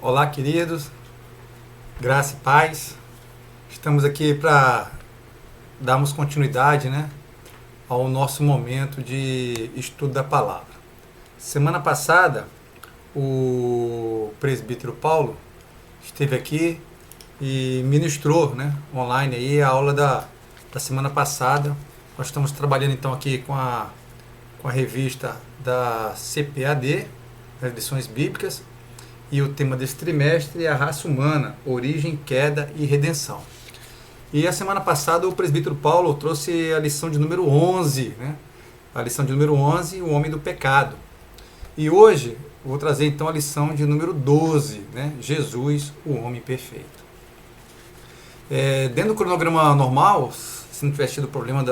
Olá, queridos, graça e paz. Estamos aqui para darmos continuidade, ao nosso momento de estudo da palavra. Semana passada, o presbítero Paulo esteve aqui e ministrou, online aí a aula da semana passada. Nós estamos trabalhando então aqui com a revista da CPAD, das lições bíblicas. E o tema desse trimestre é a raça humana, origem, queda e redenção. E a semana passada o presbítero Paulo trouxe a lição de número 11, A lição de número 11, o homem do pecado. E hoje eu vou trazer então a lição de número 12, Jesus, o homem perfeito. Dentro do cronograma normal, se não tivesse tido problema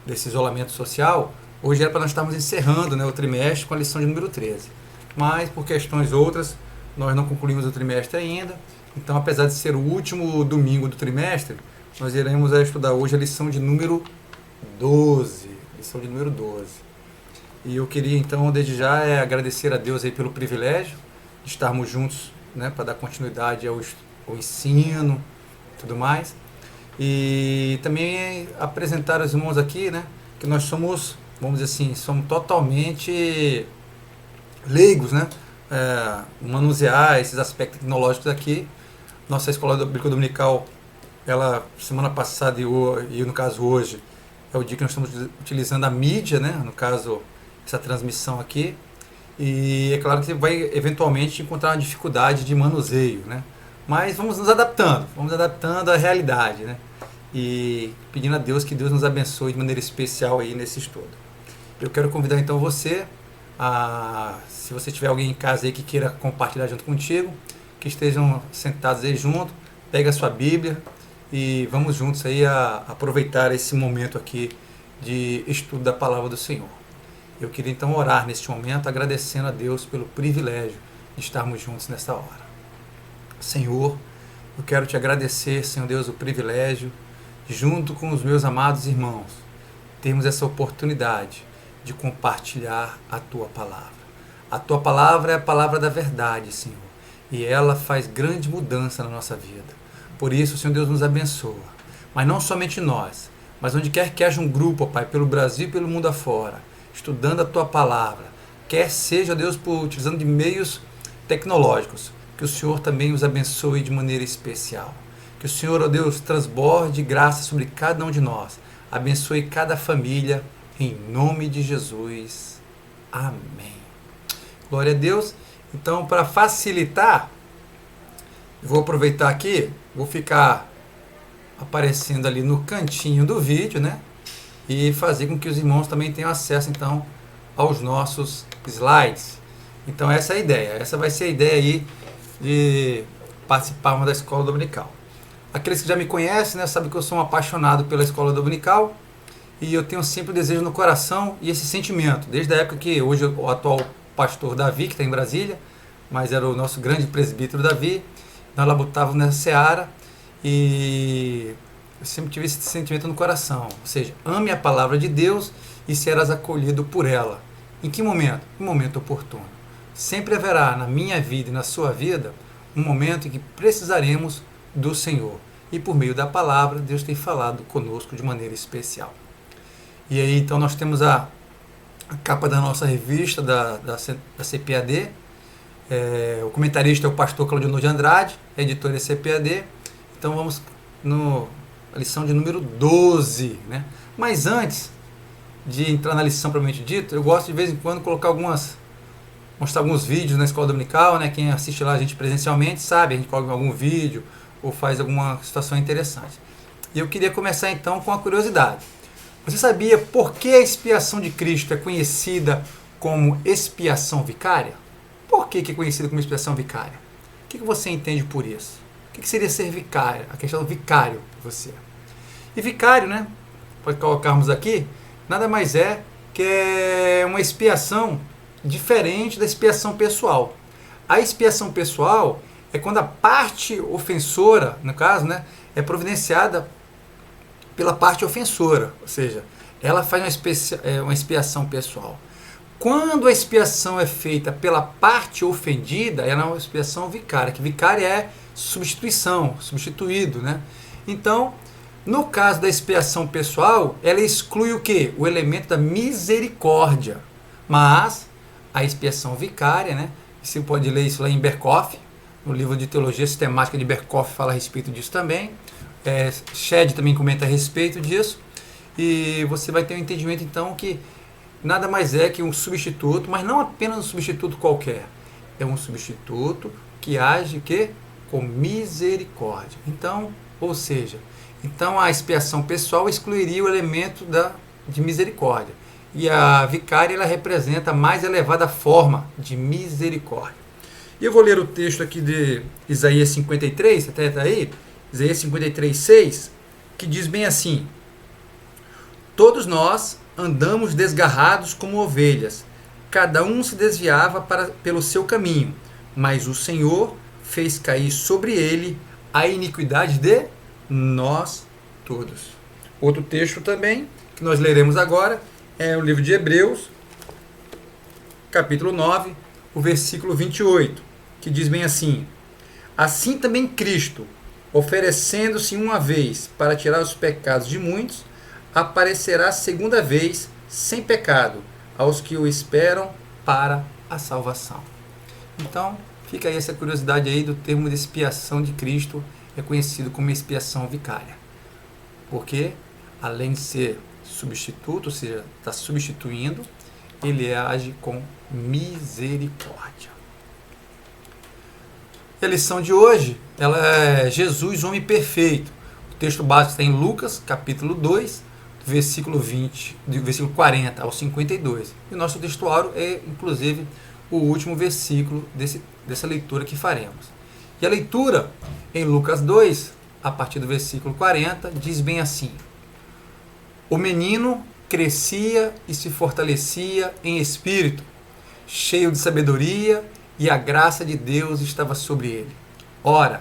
desse isolamento social, hoje era para nós estarmos encerrando o trimestre com a lição de número 13. Mas por questões outras, nós não concluímos o trimestre ainda. Então, apesar de ser o último domingo do trimestre, nós iremos estudar hoje a lição de número 12. Lição de número 12. E eu queria, então, desde já, agradecer a Deus aí pelo privilégio de estarmos juntos, para dar continuidade ao ensino e tudo mais. E também apresentar aos irmãos aqui, que nós somos, vamos dizer assim, somos totalmente leigos, manusear esses aspectos tecnológicos aqui. Nossa escola bíblica dominical, ela semana passada e no caso hoje, é o dia que nós estamos utilizando a mídia, no caso essa transmissão aqui. E é claro que você vai eventualmente encontrar uma dificuldade de manuseio, mas vamos nos adaptando à realidade, e pedindo a Deus que Deus nos abençoe de maneira especial aí nesse estudo. Eu quero convidar então você se você tiver alguém em casa aí que queira compartilhar junto contigo, que estejam sentados aí junto, pega a sua Bíblia e vamos juntos aí aproveitar esse momento aqui de estudo da palavra do Senhor. Eu queria então orar neste momento, agradecendo a Deus pelo privilégio de estarmos juntos nesta hora. Senhor, eu quero te agradecer, Senhor Deus, o privilégio, junto com os meus amados irmãos, termos essa oportunidade de compartilhar a Tua palavra. A Tua palavra é a palavra da verdade, Senhor, e ela faz grande mudança na nossa vida. Por isso, Senhor Deus, nos abençoa. Mas não somente nós, mas onde quer que haja um grupo, ó Pai, pelo Brasil e pelo mundo afora, estudando a Tua palavra, quer seja, Deus, utilizando de meios tecnológicos, que o Senhor também os abençoe de maneira especial. Que o Senhor, ó Deus, transborde graça sobre cada um de nós, abençoe cada família, em nome de Jesus. Amém. Glória a Deus. Então, para facilitar, vou aproveitar aqui, vou ficar aparecendo ali no cantinho do vídeo, e fazer com que os irmãos também tenham acesso, então, aos nossos slides. Então, essa é a ideia. Essa vai ser a ideia aí de participarmos da escola dominical. Aqueles que já me conhecem, sabem que eu sou um apaixonado pela escola dominical. E eu tenho sempre o desejo no coração e esse sentimento, desde a época que hoje o atual pastor Davi, que está em Brasília, mas era o nosso grande presbítero Davi, nós labutávamos nessa seara e eu sempre tive esse sentimento no coração, ou seja, ame a palavra de Deus e serás acolhido por ela. Em que momento? Em momento oportuno. Sempre haverá na minha vida e na sua vida um momento em que precisaremos do Senhor. E por meio da palavra, Deus tem falado conosco de maneira especial. E aí, então, nós temos a capa da nossa revista, da CPAD. O comentarista é o pastor Claudionor de Andrade, a editora é CPAD. Então, vamos na lição de número 12. Mas antes de entrar na lição propriamente dita, eu gosto de vez em quando mostrar alguns vídeos na escola dominical. Quem assiste lá a gente presencialmente sabe, a gente coloca algum vídeo ou faz alguma situação interessante. E eu queria começar então com uma curiosidade. Você sabia por que a expiação de Cristo é conhecida como expiação vicária? Por que é conhecida como expiação vicária? O que você entende por isso? O que seria ser vicário? A questão do vicário para você. E vicário, pode colocarmos aqui, nada mais é que é uma expiação diferente da expiação pessoal. A expiação pessoal é quando a parte ofensora, no caso, é providenciada pela parte ofensora, ou seja, ela faz uma expiação pessoal. Quando a expiação é feita pela parte ofendida, ela é uma expiação vicária, que vicária é substituição, substituído, né? Então, no caso da expiação pessoal, ela exclui o quê? O elemento da misericórdia. Mas a expiação vicária, né? Você pode ler isso lá em Berkhoff, no livro de Teologia Sistemática de Berkhoff fala a respeito disso também. Shedd também comenta a respeito disso. E você vai ter um entendimento então que nada mais é que um substituto, mas não apenas um substituto qualquer. É um substituto que age que? Com misericórdia. Então, ou seja, então a expiação pessoal excluiria o elemento de misericórdia. E a vicária ela representa a mais elevada forma de misericórdia. E eu vou ler o texto aqui de Isaías 53, até está aí, Isaías 53, 6, que diz bem assim: todos nós andamos desgarrados como ovelhas, cada um se desviava pelo seu caminho, mas o Senhor fez cair sobre ele a iniquidade de nós todos. Outro texto também, que nós leremos agora, é o livro de Hebreus, capítulo 9, o versículo 28, que diz bem assim: assim também Cristo, oferecendo-se uma vez para tirar os pecados de muitos, aparecerá segunda vez sem pecado aos que o esperam para a salvação. Então, fica aí essa curiosidade aí do termo de expiação de Cristo, é conhecido como expiação vicária. Porque, além de ser substituto, ou seja, está substituindo, ele age com misericórdia. E a lição de hoje, ela é Jesus, homem perfeito. O texto básico está em Lucas, capítulo 2, versículo 20, do versículo 40 ao 52. E o nosso textuário é, inclusive, o último versículo dessa leitura que faremos. E a leitura em Lucas 2, a partir do versículo 40, diz bem assim: o menino crescia e se fortalecia em espírito, cheio de sabedoria, e a graça de Deus estava sobre ele. Ora,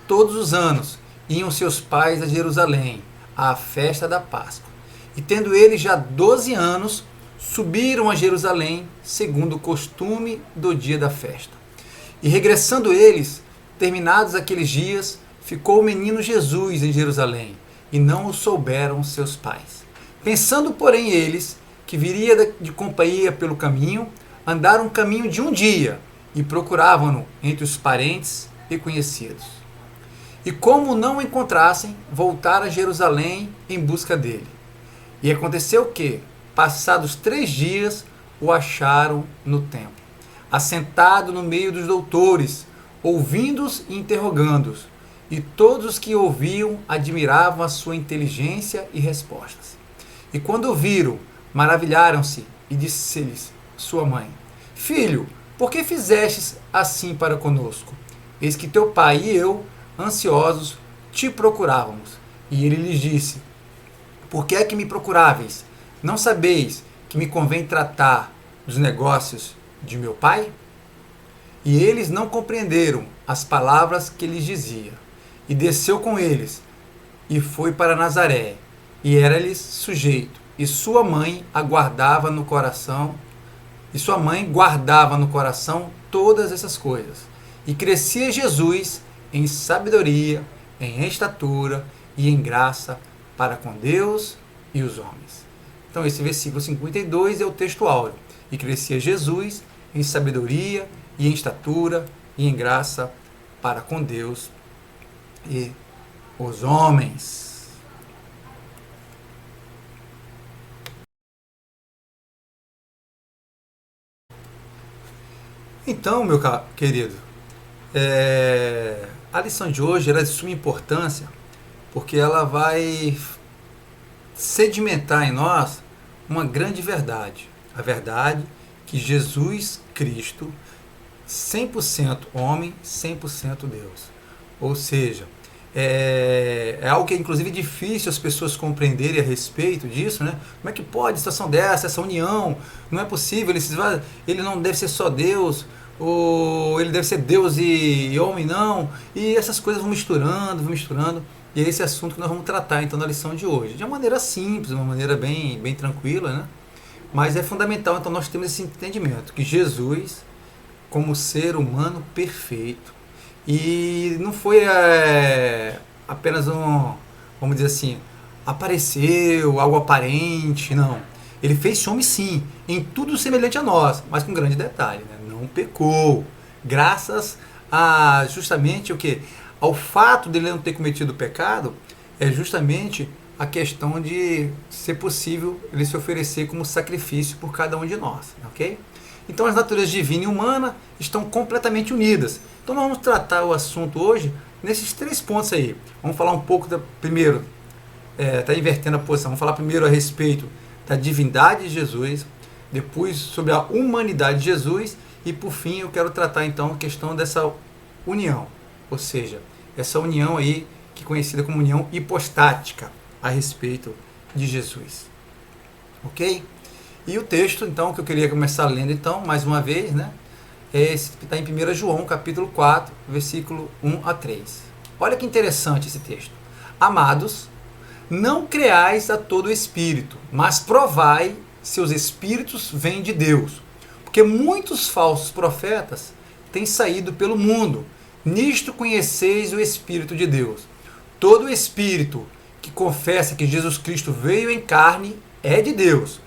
todos os anos iam seus pais a Jerusalém, à festa da Páscoa. E tendo eles já 12 anos, subiram a Jerusalém, segundo o costume do dia da festa. E regressando eles, terminados aqueles dias, ficou o menino Jesus em Jerusalém, e não o souberam seus pais. Pensando, porém, eles que viria de companhia pelo caminho, andaram um caminho de um dia, e procuravam-no entre os parentes e conhecidos. E como não o encontrassem, voltaram a Jerusalém em busca dele. E aconteceu que, passados 3 dias, o acharam no templo, assentado no meio dos doutores, ouvindo-os e interrogando-os. E todos os que ouviam admiravam a sua inteligência e respostas. E quando o viram, maravilharam-se e disse-lhes sua mãe: filho, por que fizestes assim para conosco? Eis que teu pai e eu, ansiosos, te procurávamos. E ele lhes disse: por que é que me procuráveis? Não sabeis que me convém tratar dos negócios de meu pai? E eles não compreenderam as palavras que lhes dizia. E desceu com eles, e foi para Nazaré, e era-lhes sujeito. E sua mãe aguardava no coração, todas essas coisas. E crescia Jesus em sabedoria, em estatura e em graça para com Deus e os homens. Então esse versículo 52 é o texto áureo. E crescia Jesus em sabedoria e em estatura e em graça para com Deus e os homens. Então, meu querido, a lição de hoje é de suma importância, porque ela vai sedimentar em nós uma grande verdade. A verdade que Jesus Cristo, 100% homem, 100% Deus. Ou seja, é algo que é inclusive difícil as pessoas compreenderem a respeito disso, né? Como é que pode situação dessa, essa união? Não é possível, ele não deve ser só Deus, ou ele deve ser Deus e homem, não. E essas coisas vão misturando. E é esse assunto que nós vamos tratar então na lição de hoje. De uma maneira simples, de uma maneira bem tranquila, né? Mas é fundamental, então, nós temos esse entendimento, que Jesus, como ser humano perfeito, e não foi apenas vamos dizer assim, apareceu, algo aparente, não. Ele fez homem sim, em tudo semelhante a nós, mas com um grande detalhe, né? Não pecou, graças a justamente o que? Ao fato dele não ter cometido o pecado, é justamente a questão de ser possível ele se oferecer como sacrifício por cada um de nós, ok? Então as naturezas divina e humana estão completamente unidas. Então nós vamos tratar o assunto hoje nesses 3 pontos aí. Vamos falar um pouco primeiro, está invertendo a posição, vamos falar primeiro a respeito da divindade de Jesus, depois sobre a humanidade de Jesus e por fim eu quero tratar então a questão dessa união, ou seja, essa união aí que é conhecida como união hipostática a respeito de Jesus. Ok? E o texto então que eu queria começar lendo então, mais uma vez, né? Está em 1 João capítulo 4, versículo 1 a 3. Olha que interessante esse texto. Amados, não creais a todo espírito, mas provai se os espíritos vêm de Deus. Porque muitos falsos profetas têm saído pelo mundo. Nisto conheceis o Espírito de Deus. Todo espírito que confessa que Jesus Cristo veio em carne é de Deus.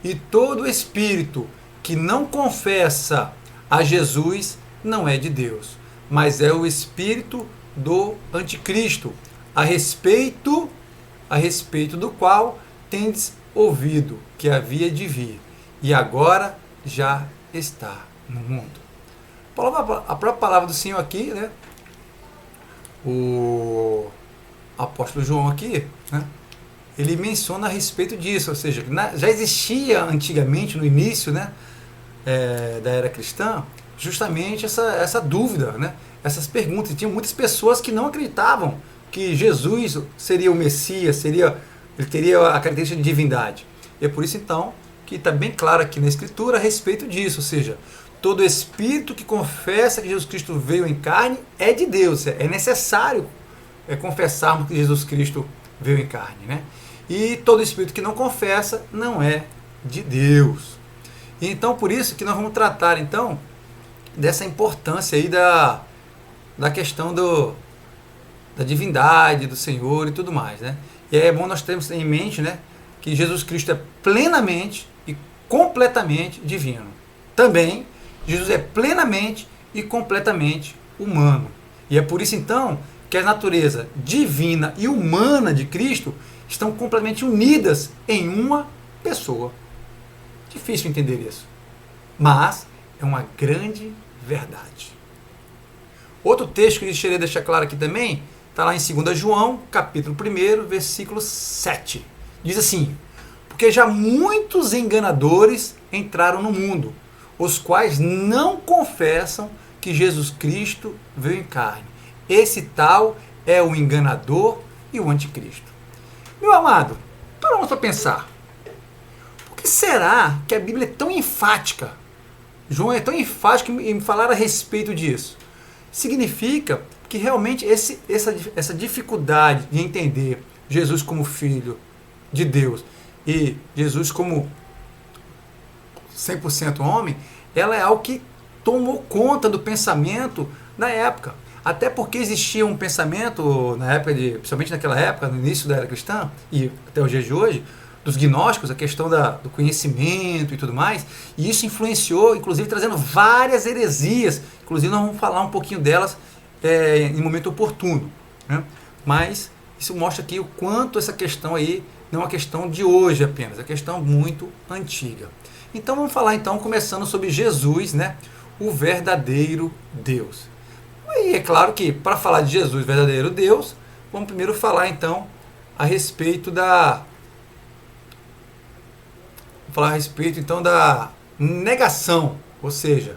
E todo espírito que não confessa a Jesus não é de Deus, mas é o espírito do anticristo, a respeito do qual tendes ouvido que havia de vir, e agora já está no mundo. A própria palavra do Senhor aqui, né? O apóstolo João aqui, né? Ele menciona a respeito disso, ou seja, já existia antigamente, no início, né, da era cristã, justamente essa dúvida, né? Essas perguntas. E tinha muitas pessoas que não acreditavam que Jesus seria o Messias, ele teria a característica de divindade. E é por isso então que está bem claro aqui na Escritura a respeito disso, ou seja, todo espírito que confessa que Jesus Cristo veio em carne é de Deus. É necessário confessarmos que Jesus Cristo veio em carne, né? E todo espírito que não confessa não é de Deus. E então por isso que nós vamos tratar então dessa importância aí da questão da divindade do Senhor e tudo mais, né? E é bom nós termos em mente, né, que Jesus Cristo é plenamente e completamente divino. Também Jesus é plenamente e completamente humano. E é por isso então que a natureza divina e humana de Cristo estão completamente unidas em uma pessoa. Difícil entender isso, mas é uma grande verdade. Outro texto que eu gostaria de deixar claro aqui também está lá em 2 João, capítulo 1, versículo 7. Diz assim: porque já muitos enganadores entraram no mundo, os quais não confessam que Jesus Cristo veio em carne. Esse tal é o enganador e o anticristo. Meu amado, paramos para pensar. Por que será que a Bíblia é tão enfática? João é tão enfático em falar a respeito disso. Significa que realmente essa dificuldade de entender Jesus como Filho de Deus e Jesus como 100% homem, ela é algo que tomou conta do pensamento na época. Até porque existia um pensamento, na época principalmente naquela época, no início da era cristã, e até os dias de hoje, dos gnósticos, a questão do conhecimento e tudo mais, e isso influenciou, inclusive trazendo várias heresias, inclusive nós vamos falar um pouquinho delas em momento oportuno, né? Mas isso mostra aqui o quanto essa questão aí não é uma questão de hoje apenas, é uma questão muito antiga. Então vamos falar então, começando sobre Jesus, né? O verdadeiro Deus. E é claro que para falar de Jesus, verdadeiro Deus, vamos primeiro falar então a respeito da negação, ou seja,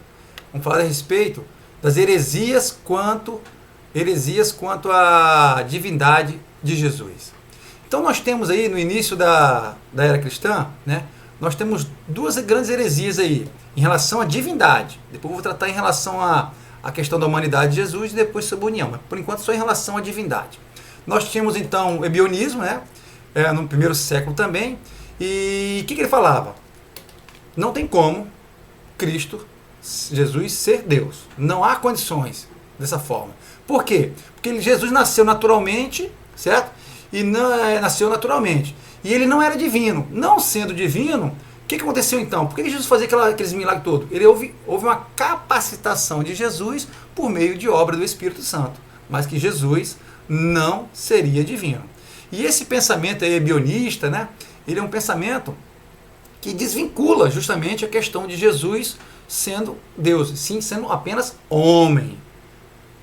vamos falar a respeito das heresias quanto à divindade de Jesus. Então nós temos aí no início da era cristã, né, nós temos duas grandes heresias aí em relação à divindade. Depois eu vou tratar em relação à questão da humanidade de Jesus e depois sobre a união, mas por enquanto só em relação à divindade. Nós tínhamos então o ebionismo, né, no primeiro século também, e o que ele falava? Não tem como Cristo, Jesus, ser Deus. Não há condições dessa forma. Por quê? Porque Jesus nasceu naturalmente, certo? E nasceu naturalmente. E ele não era divino. Não sendo divino, o que aconteceu então? Por que Jesus fazia aqueles milagres todos? Houve uma capacitação de Jesus por meio de obra do Espírito Santo. Mas que Jesus não seria divino. E esse pensamento aí ebionista, né? Ele é um pensamento que desvincula justamente a questão de Jesus sendo Deus, sim, sendo apenas homem.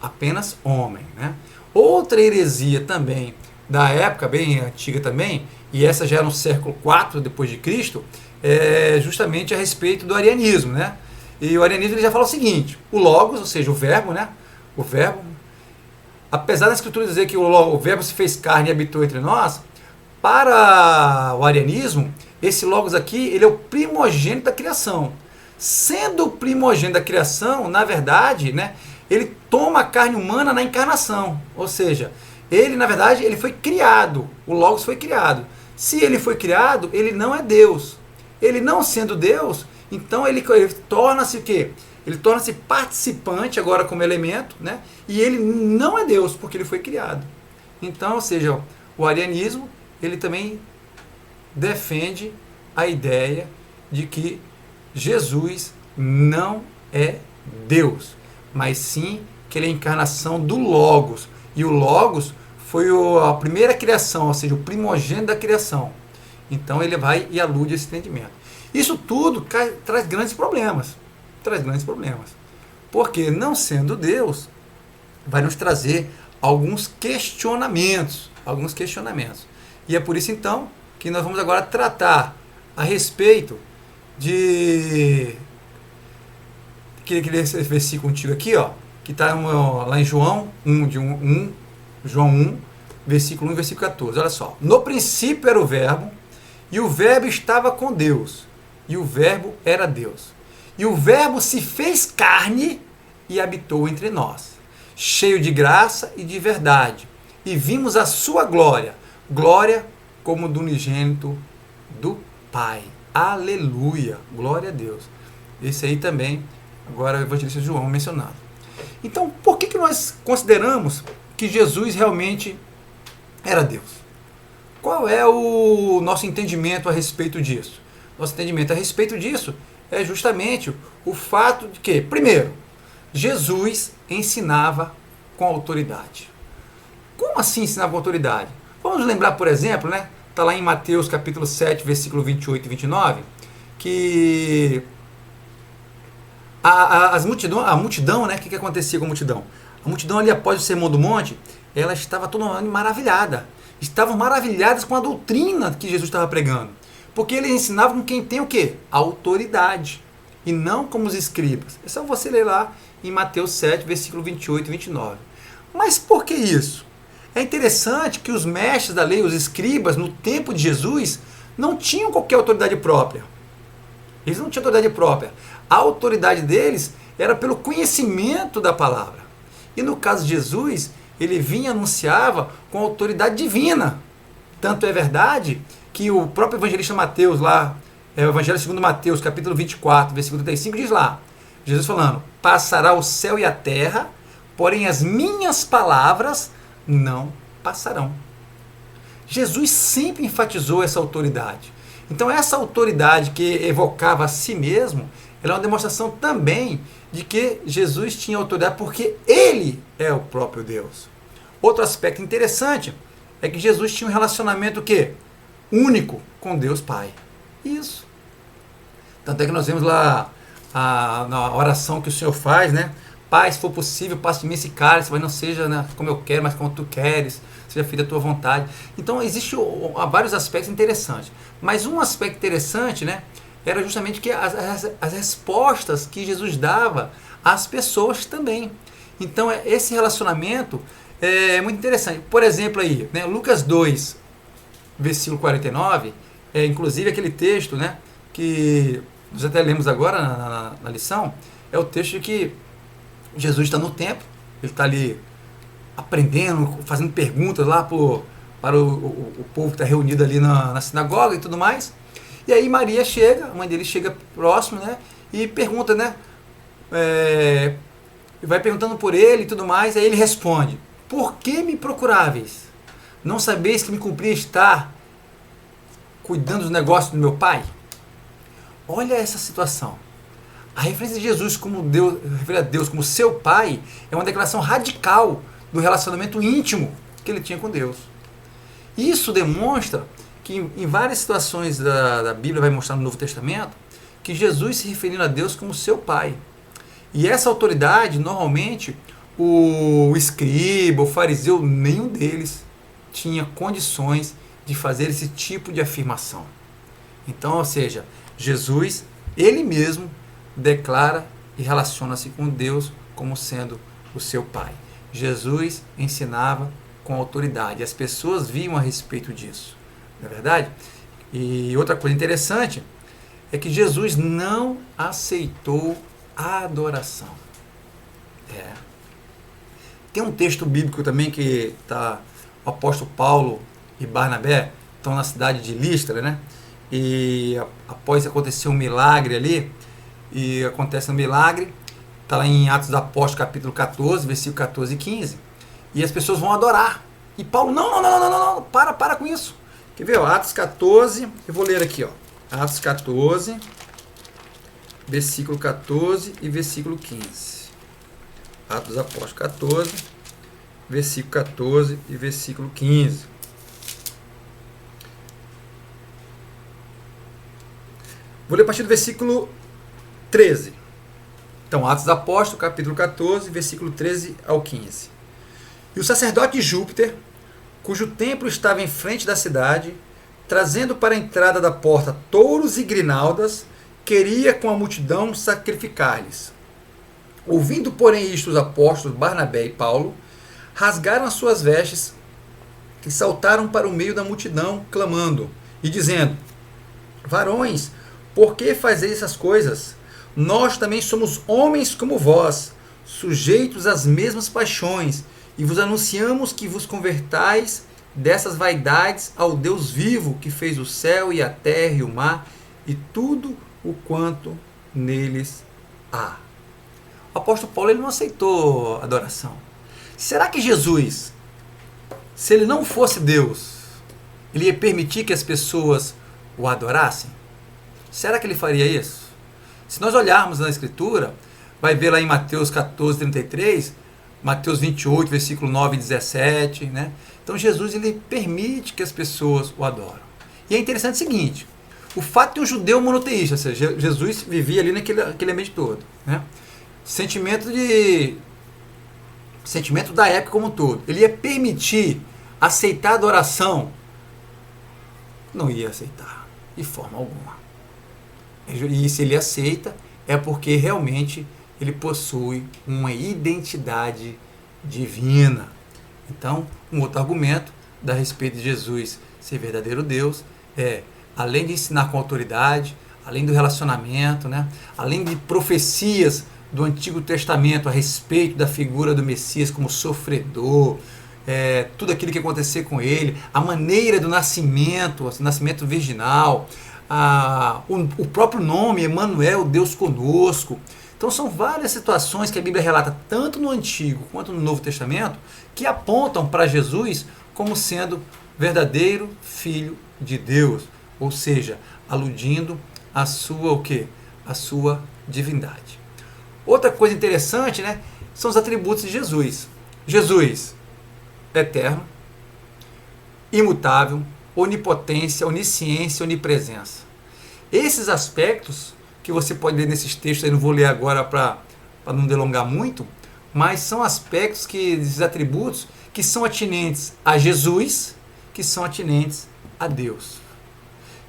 Apenas homem, né? Outra heresia também, da época bem antiga também, e essa já era no século IV depois de Cristo, é justamente a respeito do arianismo, né? E o arianismo ele já fala o seguinte: o logos, ou seja, o verbo, né? O verbo, apesar da Escritura dizer que o verbo se fez carne e habitou entre nós, para o arianismo, esse logos aqui, ele é o primogênito da criação. Sendo o primogênito da criação, na verdade, né, ele toma a carne humana na encarnação. Ou seja, ele, na verdade, ele foi criado. O logos foi criado. Se ele foi criado, ele não é Deus. Ele não sendo Deus, então ele torna-se o quê? Ele torna-se participante agora como elemento, né? E ele não é Deus, porque ele foi criado. Então, ou seja, o arianismo, ele também defende a ideia de que Jesus não é Deus, mas sim que ele é a encarnação do Logos. E o Logos foi a primeira criação, ou seja, o primogênito da criação. Então ele vai e alude esse entendimento. Isso tudo traz grandes problemas. Traz grandes problemas. Porque, não sendo Deus, vai nos trazer alguns questionamentos. Alguns questionamentos. E é por isso, então, que nós vamos agora tratar a respeito de... Queria ler esse versículo contigo aqui, ó, que está lá em João 1, João 1, versículo 1 e versículo 14. Olha só. No princípio era o verbo, e o verbo estava com Deus, e o verbo era Deus. E o verbo se fez carne e habitou entre nós, cheio de graça e de verdade. E vimos a sua glória, glória como do unigênito do Pai. Aleluia, glória a Deus. Esse aí também, agora o evangelista João mencionado. Então, por que nós consideramos que Jesus realmente era Deus? Qual é o nosso entendimento a respeito disso? Nosso entendimento a respeito disso é justamente o fato de que, primeiro, Jesus ensinava com autoridade. Como assim ensinava com autoridade? Vamos lembrar, por exemplo, né? Está lá em Mateus capítulo 7, versículo 28 e 29, que a multidão, né? O que acontecia com a multidão? A multidão ali após o Sermão do Monte, ela estava toda maravilhada. Estavam maravilhadas com a doutrina que Jesus estava pregando. Porque ele ensinava com quem tem o quê? Autoridade. E não como os escribas. É só você ler lá em Mateus 7, versículo 28 e 29. Mas por que isso? É interessante que os mestres da lei, os escribas, no tempo de Jesus, não tinham qualquer autoridade própria. Eles não tinham autoridade própria. A autoridade deles era pelo conhecimento da palavra. E no caso de Jesus, ele vinha e anunciava com autoridade divina. Tanto é verdade que o próprio evangelista Mateus, lá, o Evangelho segundo Mateus, capítulo 24, versículo 35, diz lá, Jesus falando: passará o céu e a terra, porém as minhas palavras não passarão. Jesus sempre enfatizou essa autoridade. Então essa autoridade que evocava a si mesmo, ela é uma demonstração também de que Jesus tinha autoridade porque ele é o próprio Deus. Outro aspecto interessante é que Jesus tinha um relacionamento o quê? Único com Deus Pai. Isso. Tanto é que nós vemos lá na oração que o Senhor faz, né? Pai, se for possível, passe de mim esse cálice, mas não seja, né, como eu quero, mas como tu queres, seja feita a tua vontade. Então, existem vários aspectos interessantes. Mas um aspecto interessante, né, era justamente que as respostas que Jesus dava às pessoas também. Então, esse relacionamento é muito interessante. Por exemplo, aí, né, Lucas 2, versículo 49, inclusive aquele texto, né, que nós até lemos agora na lição, é o texto de que Jesus está no templo, ele está ali aprendendo, fazendo perguntas lá para o povo que está reunido ali na sinagoga e tudo mais. E aí Maria chega, a mãe dele chega próximo, né? E pergunta, né? Vai perguntando por ele e tudo mais, aí ele responde: por que me procuráveis? Não sabeis que me cumpria estar cuidando dos negócios do meu pai? Olha essa situação. A referência de Jesus como Deus, referir a Deus como seu pai, é uma declaração radical do relacionamento íntimo que ele tinha com Deus. Isso demonstra que em várias situações da Bíblia, vai mostrar no Novo Testamento, que Jesus se referindo a Deus como seu pai. E essa autoridade, normalmente, o escriba, o fariseu, nenhum deles tinha condições de fazer esse tipo de afirmação. Então, ou seja, Jesus, ele mesmo, declara e relaciona-se com Deus como sendo o seu pai. Jesus ensinava com autoridade. As pessoas viam a respeito disso. Não é verdade? E outra coisa interessante é que Jesus não aceitou a adoração. Tem um texto bíblico também que está o apóstolo Paulo e Barnabé estão na cidade de Listra, né? E após acontecer um milagre ali, e acontece um milagre, está lá em Atos dos Apóstolos, capítulo 14, versículo 14 e 15, e as pessoas vão adorar. E Paulo, não, para com isso. Quer ver? Ó, Atos 14, eu vou ler aqui, ó. Atos 14, versículo 14 e versículo 15. Atos dos Apóstolos 14, versículo 14 e versículo 15. Vou ler a partir do versículo 13. Então, Atos dos Apóstolos, capítulo 14, versículo 13 ao 15. E o sacerdote Júpiter, cujo templo estava em frente da cidade, trazendo para a entrada da porta touros e grinaldas, queria com a multidão sacrificar-lhes. Ouvindo, porém, isto, os apóstolos Barnabé e Paulo rasgaram as suas vestes e saltaram para o meio da multidão, clamando e dizendo: varões, por que fazeis essas coisas? Nós também somos homens como vós, sujeitos às mesmas paixões, e vos anunciamos que vos convertais dessas vaidades ao Deus vivo, que fez o céu e a terra e o mar, e tudo o quanto neles há. O apóstolo Paulo, ele não aceitou adoração. Será que Jesus, se ele não fosse Deus, ele ia permitir que as pessoas o adorassem? Será que ele faria isso? Se nós olharmos na Escritura, vai ver lá em Mateus 14, 33, Mateus 28, versículo 9 e 17, né? Então Jesus, ele permite que as pessoas o adoram. E é interessante o seguinte, o fato de um judeu monoteísta, ou seja, Jesus vivia ali naquele ambiente todo, né? Sentimento da época como um todo. Ele ia permitir aceitar a adoração? Não ia aceitar, de forma alguma. E se ele aceita, é porque realmente ele possui uma identidade divina. Então, um outro argumento a respeito de Jesus ser verdadeiro Deus é, além de ensinar com autoridade, além do relacionamento, né, além de profecias do Antigo Testamento a respeito da figura do Messias como sofredor, tudo aquilo que acontecer com ele, a maneira do nascimento, o nascimento virginal, o próprio nome, Emanuel, Deus conosco. Então são várias situações que a Bíblia relata, tanto no Antigo quanto no Novo Testamento, que apontam para Jesus como sendo verdadeiro Filho de Deus, ou seja, aludindo à sua, o quê? A sua divindade. Outra coisa interessante, né, são os atributos de Jesus. Jesus, eterno, imutável, onipotência, onisciência, onipresença. Esses aspectos que você pode ler nesses textos, eu não vou ler agora para não delongar muito, mas são aspectos esses atributos que são atinentes a Jesus, que são atinentes a Deus.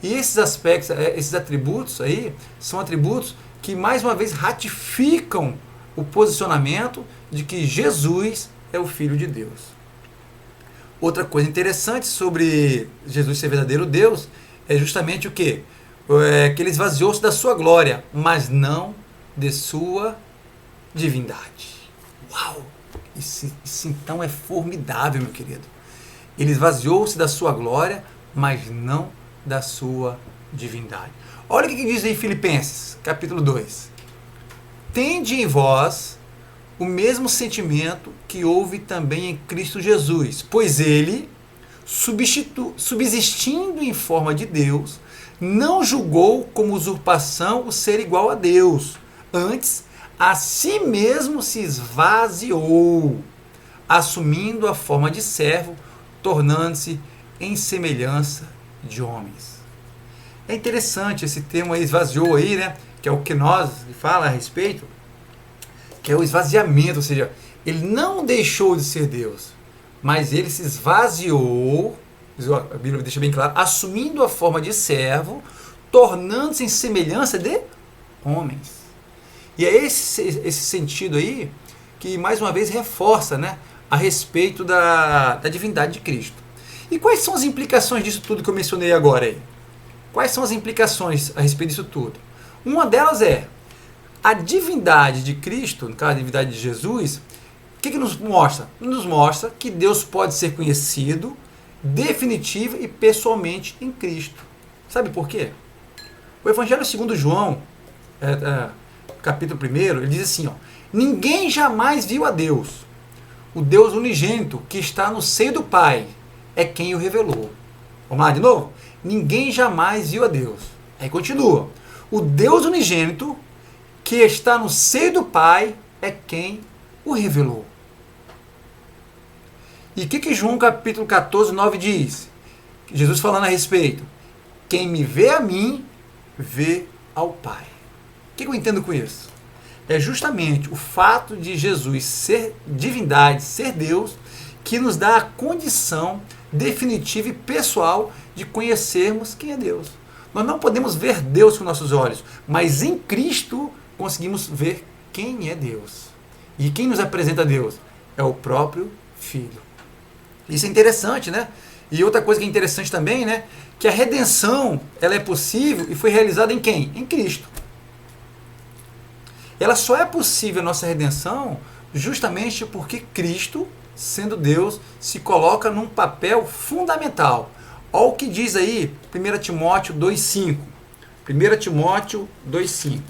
E esses aspectos, esses atributos aí, são atributos que mais uma vez ratificam o posicionamento de que Jesus é o Filho de Deus. Outra coisa interessante sobre Jesus ser verdadeiro Deus é justamente o quê? Que ele esvaziou-se da sua glória, mas não de sua divindade. Uau! Isso então é formidável, meu querido. Ele esvaziou-se da sua glória, mas não da sua divindade. Olha o que diz aí Filipenses, capítulo 2. Tende em vós o mesmo sentimento que houve também em Cristo Jesus, pois ele, subsistindo em forma de Deus, não julgou como usurpação o ser igual a Deus. Antes, a si mesmo se esvaziou, assumindo a forma de servo, tornando-se em semelhança de homens. É interessante esse termo aí, esvaziou aí, né? Que é o que nós fala a respeito, que é o esvaziamento, ou seja, ele não deixou de ser Deus, mas ele se esvaziou, a Bíblia deixa bem claro, assumindo a forma de servo, tornando-se em semelhança de homens. E é esse sentido aí que, mais uma vez, reforça, né, a respeito da divindade de Cristo. E quais são as implicações disso tudo que eu mencionei agora aí? Quais são as implicações a respeito disso tudo? Uma delas é a divindade de Cristo, no caso a divindade de Jesus. O que nos mostra? Nos mostra que Deus pode ser conhecido definitiva e pessoalmente em Cristo. Sabe por quê? O Evangelho segundo João, capítulo 1, ele diz assim, ó, ninguém jamais viu a Deus. O Deus unigênito que está no seio do Pai é quem o revelou. Vamos lá de novo? Ninguém jamais viu a Deus. Aí continua. O Deus unigênito que está no seio do Pai é quem o revelou. E o que João capítulo 14, 9 diz? Jesus falando a respeito. Quem me vê a mim, vê ao Pai. O que eu entendo com isso? É justamente o fato de Jesus ser divindade, ser Deus, que nos dá a condição definitiva e pessoal de conhecermos quem é Deus. Nós não podemos ver Deus com nossos olhos, mas em Cristo conseguimos ver quem é Deus. E quem nos apresenta Deus? É o próprio Filho. Isso é interessante, né? E outra coisa que é interessante também, né? Que a redenção, ela é possível e foi realizada em quem? Em Cristo. Ela só é possível a nossa redenção justamente porque Cristo, sendo Deus, se coloca num papel fundamental. Olha o que diz aí 1 Timóteo 2,5. 1 Timóteo 2,5.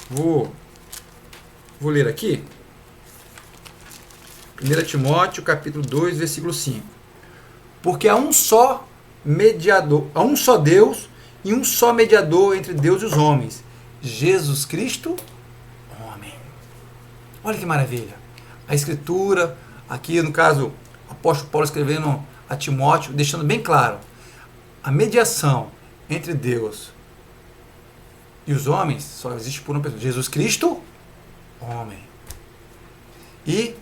Vou ler aqui. 1 Timóteo capítulo 2, versículo 5. Porque há um só mediador, há um só Deus e um só mediador entre Deus e os homens, Jesus Cristo, homem. Olha que maravilha. A Escritura, aqui no caso, o apóstolo Paulo escrevendo a Timóteo, deixando bem claro, a mediação entre Deus e os homens só existe por uma pessoa, Jesus Cristo, homem. E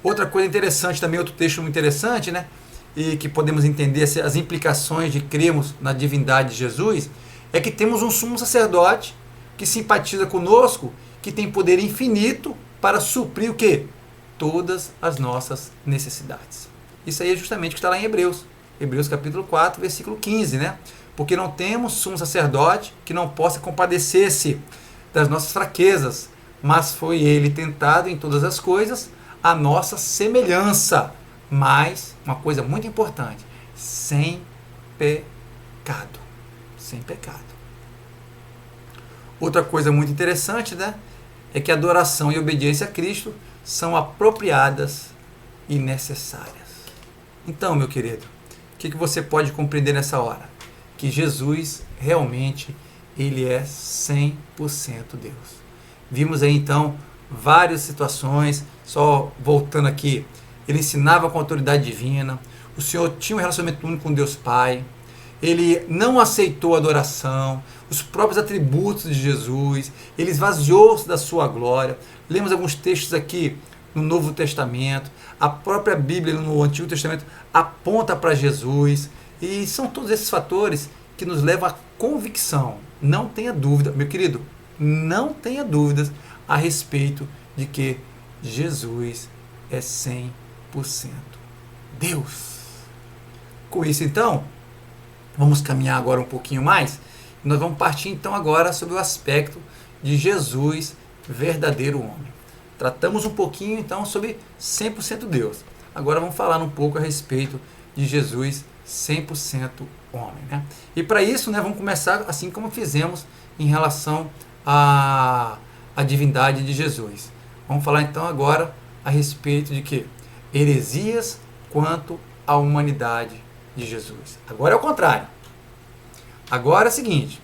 outra coisa interessante também, outro texto muito interessante, né? E que podemos entender as implicações de crermos na divindade de Jesus, é que temos um sumo sacerdote que simpatiza conosco, que tem poder infinito para suprir o quê? Todas as nossas necessidades. Isso aí é justamente o que está lá em Hebreus. Hebreus capítulo 4, versículo 15, né? Porque não temos sumo sacerdote que não possa compadecer-se das nossas fraquezas, mas foi ele tentado em todas as coisas, a nossa semelhança, mas, uma coisa muito importante, sem pecado. Sem pecado. Outra coisa muito interessante, né, é que adoração e obediência a Cristo são apropriadas e necessárias. Então, meu querido, o que você pode compreender nessa hora? Que Jesus, realmente, ele é 100% Deus. Vimos aí, então, várias situações, só voltando aqui, ele ensinava com autoridade divina, o Senhor tinha um relacionamento único com Deus Pai, ele não aceitou a adoração, os próprios atributos de Jesus, ele esvaziou-se da sua glória. Lemos alguns textos aqui no Novo Testamento, a própria Bíblia no Antigo Testamento aponta para Jesus, e são todos esses fatores que nos levam à convicção. Não tenha dúvida, meu querido, não tenha dúvidas a respeito de que Jesus é 100% Deus. Com isso, então, vamos caminhar agora um pouquinho mais. Nós vamos partir, então, agora sobre o aspecto de Jesus, verdadeiro homem. Tratamos um pouquinho, então, sobre 100% Deus. Agora vamos falar um pouco a respeito de Jesus, 100% homem, né? E para isso, né, vamos começar assim como fizemos em relação à divindade de Jesus. Vamos falar então agora a respeito de que heresias quanto à humanidade de Jesus. Agora é o contrário. Agora é o seguinte,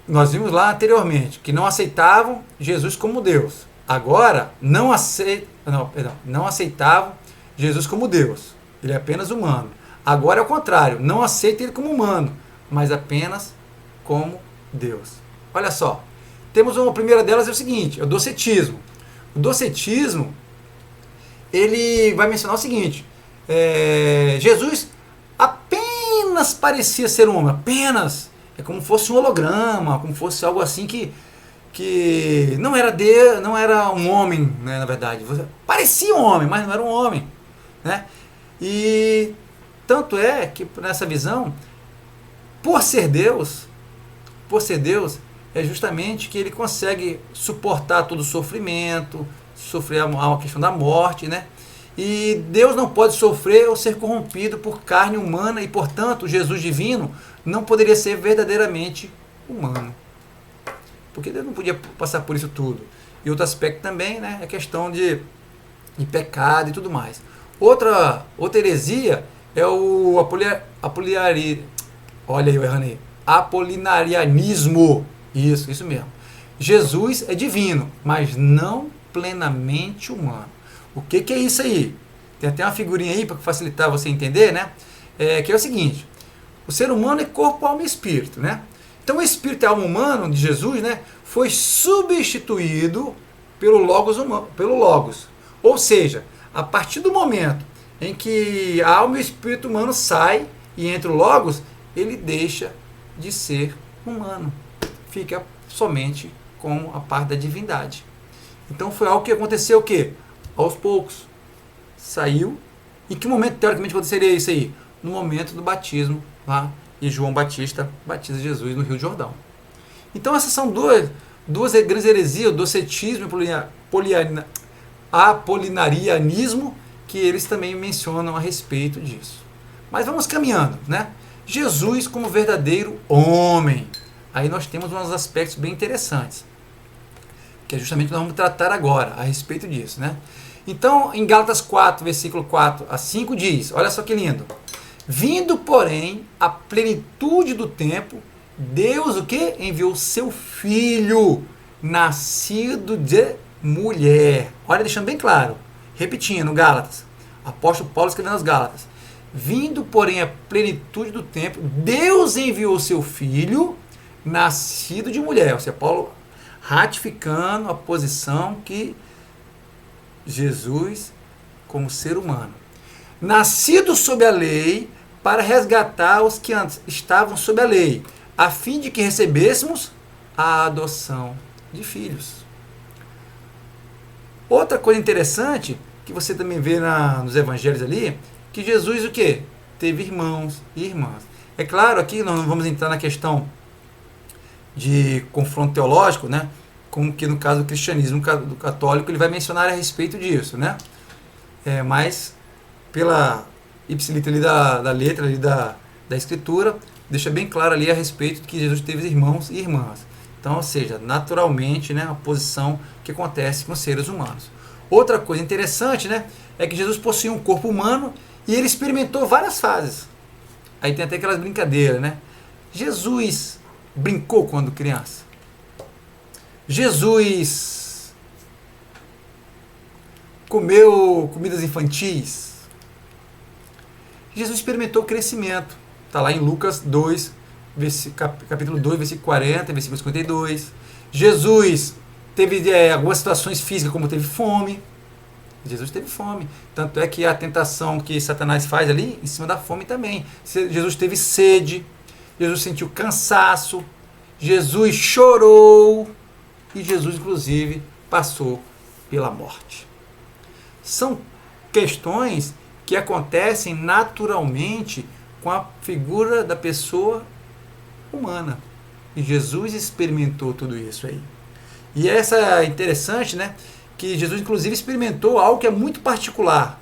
nós vimos lá anteriormente que não aceitavam Jesus como Deus. Agora não aceitavam Jesus como Deus. Ele é apenas humano. Agora é o contrário, não aceita ele como humano, mas apenas como Deus. Olha só, temos uma primeira delas, é o seguinte, é o docetismo. O docetismo, ele vai mencionar o seguinte, Jesus apenas parecia ser um homem, apenas, é como fosse um holograma, como fosse algo assim que não era não era um homem, né, na verdade, parecia um homem, mas não era um homem, né? E tanto é que nessa visão, por ser Deus, é justamente que ele consegue suportar todo o sofrimento, sofrer a questão da morte, né? E Deus não pode sofrer ou ser corrompido por carne humana e, portanto, Jesus divino não poderia ser verdadeiramente humano. Porque Deus não podia passar por isso tudo. E outro aspecto também, né, é a questão de pecado e tudo mais. Outra heresia é o apolinarianismo. Isso mesmo. Jesus é divino, mas não plenamente humano. O que é isso aí? Tem até uma figurinha aí para facilitar você entender, né? Que é o seguinte: o ser humano é corpo, alma e espírito, né? Então o espírito e a alma humana de Jesus, né, foi substituído pelo Logos. Ou seja, a partir do momento em que a alma e o espírito humano saem e entra o Logos, ele deixa de ser humano. Fica somente com a parte da divindade. Então foi algo que aconteceu o quê? Aos poucos. Saiu. Em que momento, teoricamente, aconteceria isso aí? No momento do batismo, lá, e João Batista batiza Jesus no Rio Jordão. Então essas são duas grandes heresias, o docetismo e o apolinarianismo, que eles também mencionam a respeito disso. Mas vamos caminhando, né? Jesus como verdadeiro homem. Aí nós temos uns aspectos bem interessantes, que é justamente o que nós vamos tratar agora, a respeito disso, né? Então, em Gálatas 4, versículo 4 a 5 diz, olha só que lindo: vindo, porém, a plenitude do tempo, Deus o que? Enviou seu Filho, nascido de mulher. Olha, deixando bem claro, repetindo, Gálatas, apóstolo Paulo escrevendo aos Gálatas: vindo, porém, a plenitude do tempo, Deus enviou seu Filho, nascido de mulher. Ou seja, Paulo ratificando a posição que Jesus, como ser humano, nascido sob a lei, para resgatar os que antes estavam sob a lei, a fim de que recebêssemos a adoção de filhos. Outra coisa interessante, que você também vê nos evangelhos ali, que Jesus o quê? Teve irmãos e irmãs. É claro, aqui nós não vamos entrar na questão de confronto teológico, né? Como que no caso do cristianismo, do católico, ele vai mencionar a respeito disso, né? Mas pela ipsilita ali da letra ali da escritura, deixa bem claro ali a respeito de que Jesus teve irmãos e irmãs. Então, ou seja, naturalmente, né, a posição que acontece com os seres humanos. Outra coisa interessante, né, é que Jesus possuía um corpo humano e ele experimentou várias fases. Aí tem até aquelas brincadeiras, né? Jesus brincou quando criança. Jesus comeu comidas infantis. Jesus experimentou crescimento. Está lá em Lucas 2, capítulo 2, versículo 40, versículo 52. Jesus teve algumas situações físicas, como teve fome. Jesus teve fome. Tanto é que a tentação que Satanás faz ali, em cima da fome também. Jesus teve sede. Jesus sentiu cansaço. Jesus chorou. E Jesus, inclusive, passou pela morte. São questões que acontecem naturalmente com a figura da pessoa humana. E Jesus experimentou tudo isso aí. E essa é interessante, né? Que Jesus, inclusive, experimentou algo que é muito particular: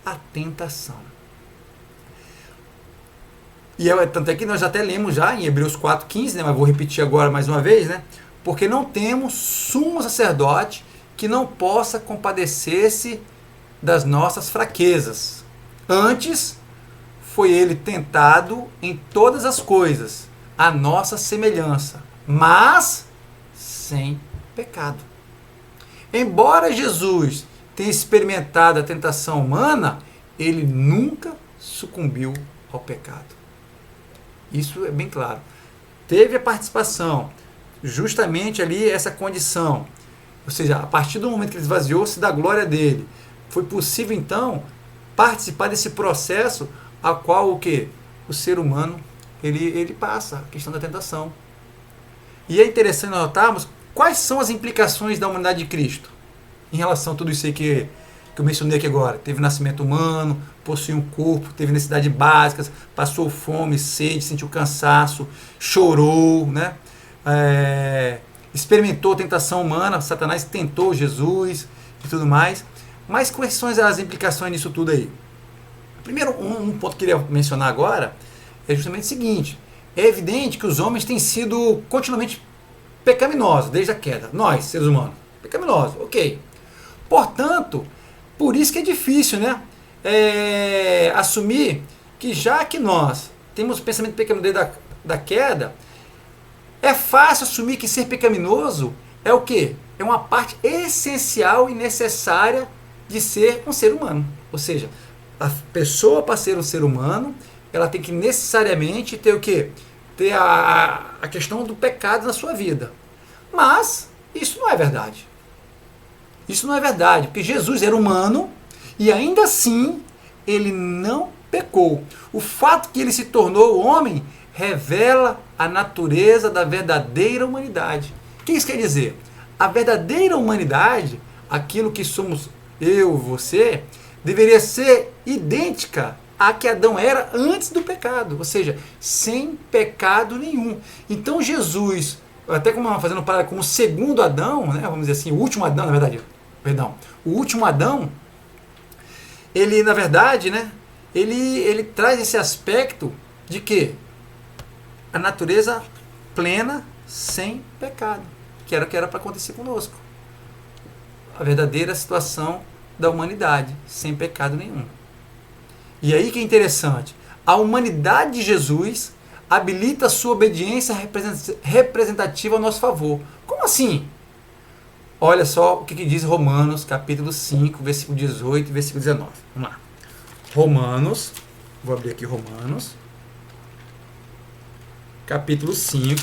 a tentação. Tanto é que nós até lemos já em Hebreus 4,15, né, mas vou repetir agora mais uma vez, né? Porque não temos sumo sacerdote que não possa compadecer-se das nossas fraquezas. Antes, foi ele tentado em todas as coisas, à nossa semelhança, mas sem pecado. Embora Jesus tenha experimentado a tentação humana, ele nunca sucumbiu ao pecado. Isso é bem claro. Teve a participação, justamente ali essa condição. Ou seja, a partir do momento que ele esvaziou-se da glória dele, foi possível então participar desse processo a qual o quê? O ser humano ele passa, a questão da tentação. E é interessante notarmos quais são as implicações da humanidade de Cristo em relação a tudo isso aí que eu mencionei aqui agora. Teve nascimento humano, possui um corpo, teve necessidades básicas, passou fome, sede, sentiu cansaço, chorou, né? Experimentou a tentação humana, Satanás tentou Jesus e tudo mais. Mas quais são as implicações nisso tudo aí? Primeiro, um ponto que eu queria mencionar agora é justamente o seguinte: é evidente que os homens têm sido continuamente pecaminosos desde a queda. Nós, seres humanos, pecaminosos, ok. Portanto, por isso que é difícil, né? Assumir que já que nós temos o pensamento pecaminoso desde da queda, é fácil assumir que ser pecaminoso é o quê? É uma parte essencial e necessária de ser um ser humano. Ou seja, a pessoa, para ser um ser humano, ela tem que necessariamente ter o quê? Ter a questão do pecado na sua vida. Mas isso não é verdade. Isso não é verdade, porque Jesus era humano e ainda assim ele não pecou. O fato que ele se tornou homem revela a natureza da verdadeira humanidade. O que isso quer dizer? A verdadeira humanidade, aquilo que somos eu, você, deveria ser idêntica à que Adão era antes do pecado, ou seja, sem pecado nenhum. Então Jesus, até como fazendo parada como o segundo Adão, né, vamos dizer assim, o último Adão, na verdade, o último Adão, ele na verdade, né, ele traz esse aspecto de que a natureza plena sem pecado, que era o que era para acontecer conosco. A verdadeira situação da humanidade, sem pecado nenhum. E aí que é interessante, a humanidade de Jesus habilita a sua obediência representativa ao nosso favor. Como assim? Olha só o que diz Romanos, capítulo 5, versículo 18 e versículo 19. Vamos lá. Romanos, vou abrir aqui Romanos, capítulo 5,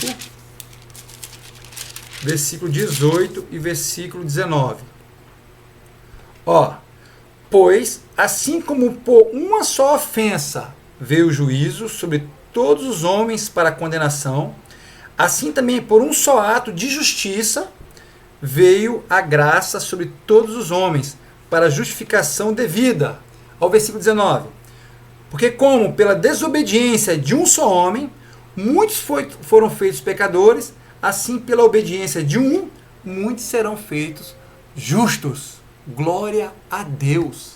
versículo 18 e versículo 19. Pois, assim como por uma só ofensa veio o juízo sobre todos os homens para a condenação, assim também por um só ato de justiça veio a graça sobre todos os homens para a justificação devida. Ao versículo 19. Porque como pela desobediência de um só homem, muitos foram feitos pecadores, assim pela obediência de um, muitos serão feitos justos. Glória a Deus.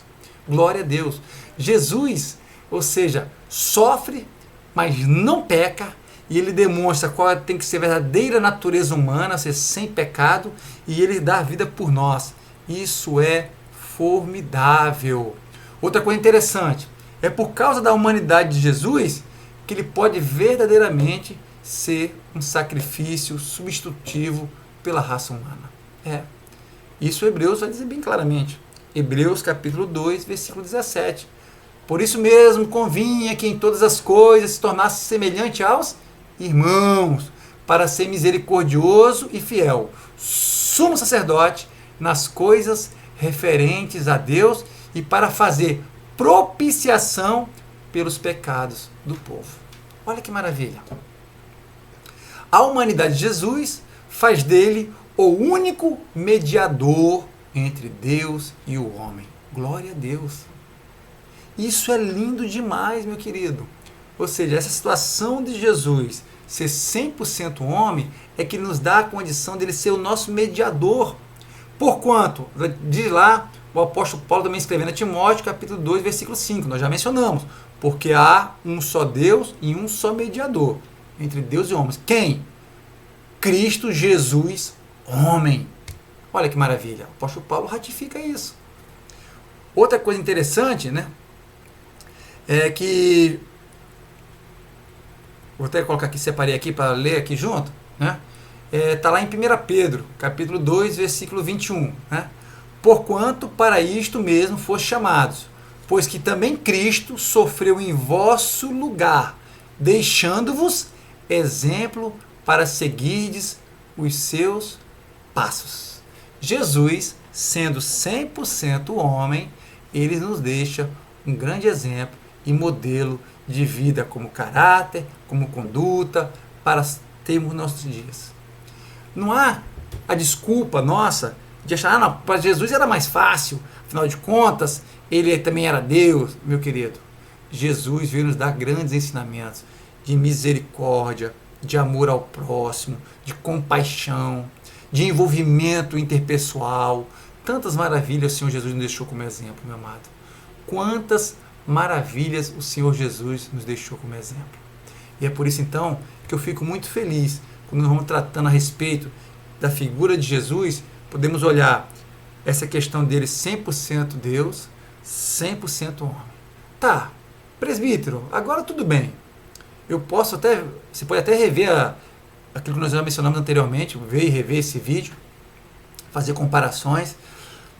Glória a Deus. Jesus, ou seja, sofre, mas não peca, e ele demonstra qual tem que ser a verdadeira natureza humana, ser sem pecado, e ele dá a vida por nós. Isso é formidável. Outra coisa interessante, é por causa da humanidade de Jesus que ele pode verdadeiramente ser um sacrifício substitutivo pela raça humana. Isso Hebreus vai dizer bem claramente. Hebreus capítulo 2, versículo 17. Por isso mesmo convinha que em todas as coisas se tornasse semelhante aos irmãos, para ser misericordioso e fiel, sumo sacerdote nas coisas referentes a Deus e para fazer propiciação pelos pecados do povo. Olha que maravilha. A humanidade de Jesus faz dele o único mediador entre Deus e o homem. Glória a Deus. Isso é lindo demais, meu querido. Ou seja, essa situação de Jesus ser 100% homem é que nos dá a condição dele ser o nosso mediador. Porquanto, diz lá o apóstolo Paulo também escrevendo a Timóteo, capítulo 2, versículo 5, nós já mencionamos, porque há um só Deus e um só mediador entre Deus e homens. Quem? Cristo Jesus, homem. Olha que maravilha, o apóstolo Paulo ratifica isso. Outra coisa interessante, né, é que, vou até colocar aqui, separei aqui para ler aqui junto, né, está lá em 1 Pedro, capítulo 2, versículo 21, né, porquanto para isto mesmo foste chamados, pois que também Cristo sofreu em vosso lugar, deixando-vos exemplo para seguirdes os seus passos. Jesus, sendo 100% homem, ele nos deixa um grande exemplo e modelo de vida como caráter, como conduta, para termos nossos dias. Não há a desculpa nossa de achar, não, para Jesus era mais fácil, afinal de contas, ele também era Deus, meu querido. Jesus veio nos dar grandes ensinamentos de misericórdia, de amor ao próximo, de compaixão, de envolvimento interpessoal. Tantas maravilhas o Senhor Jesus nos deixou como exemplo, meu amado. Quantas maravilhas o Senhor Jesus nos deixou como exemplo. E é por isso, então, que eu fico muito feliz quando nós vamos tratando a respeito da figura de Jesus, podemos olhar essa questão dele 100% Deus, 100% homem. Tá, presbítero, agora tudo bem. Eu posso até, você pode até rever aquilo que nós já mencionamos anteriormente, ver e rever esse vídeo, fazer comparações.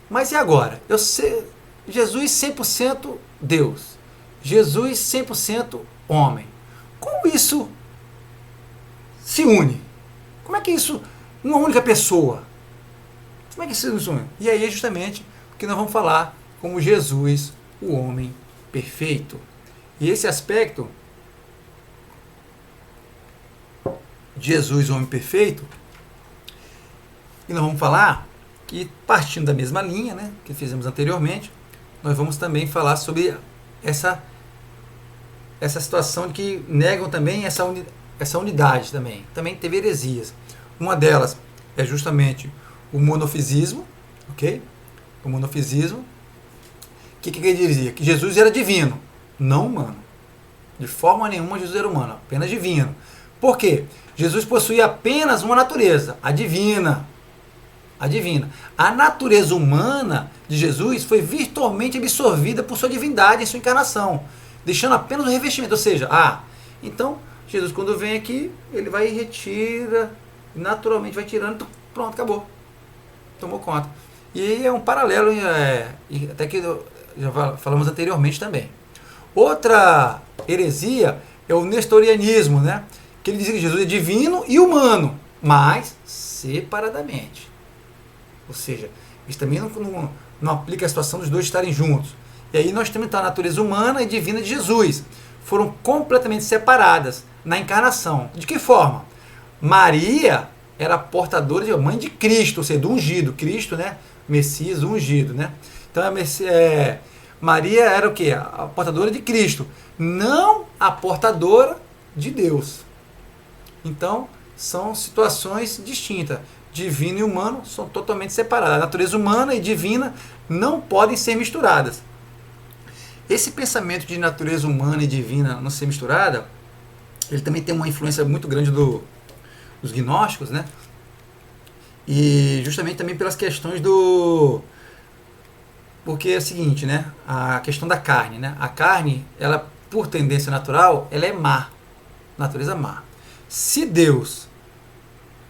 Mas e agora? Eu sei, Jesus 100% Deus, Jesus 100% homem. Como isso se une? Como é que isso, uma única pessoa? Como é que isso se une? E aí é justamente o que nós vamos falar como Jesus, o homem perfeito. E esse aspecto, Jesus, o homem perfeito, e nós vamos falar que, partindo da mesma linha, né, que fizemos anteriormente, nós vamos também falar sobre essa situação de que negam também essa unidade também. Também teve heresias. Uma delas é justamente o monofisismo, ok? O monofisismo. O que ele dizia? Que Jesus era divino, não humano. De forma nenhuma Jesus era humano, apenas divino. Por quê? Jesus possuía apenas uma natureza, a divina. A divina. A natureza humana de Jesus foi virtualmente absorvida por sua divindade em sua encarnação, deixando apenas o revestimento. Ou seja, então Jesus, quando vem aqui, ele vai e retira, naturalmente vai tirando, pronto, acabou. Tomou conta. E aí é um paralelo, até que já falamos anteriormente também. Outra heresia é o nestorianismo, né? Que ele diz que Jesus é divino e humano, mas separadamente. Ou seja, isso também não aplica a situação dos dois estarem juntos. E aí nós temos então a natureza humana e divina de Jesus. Foram completamente separadas na encarnação. De que forma? Maria era portadora de mãe de Cristo, ou seja, do ungido. Cristo, né? Messias, ungido, né? Então Maria era o quê? A portadora de Cristo, não a portadora de Deus. Então, são situações distintas. Divino e humano são totalmente separadas. A natureza humana e divina não podem ser misturadas. Esse pensamento de natureza humana e divina não ser misturada, ele também tem uma influência muito grande dos gnósticos, né? E justamente também pelas questões porque é o seguinte, né? A questão da carne, né? A carne, ela, por tendência natural, ela é má. Natureza má. Se Deus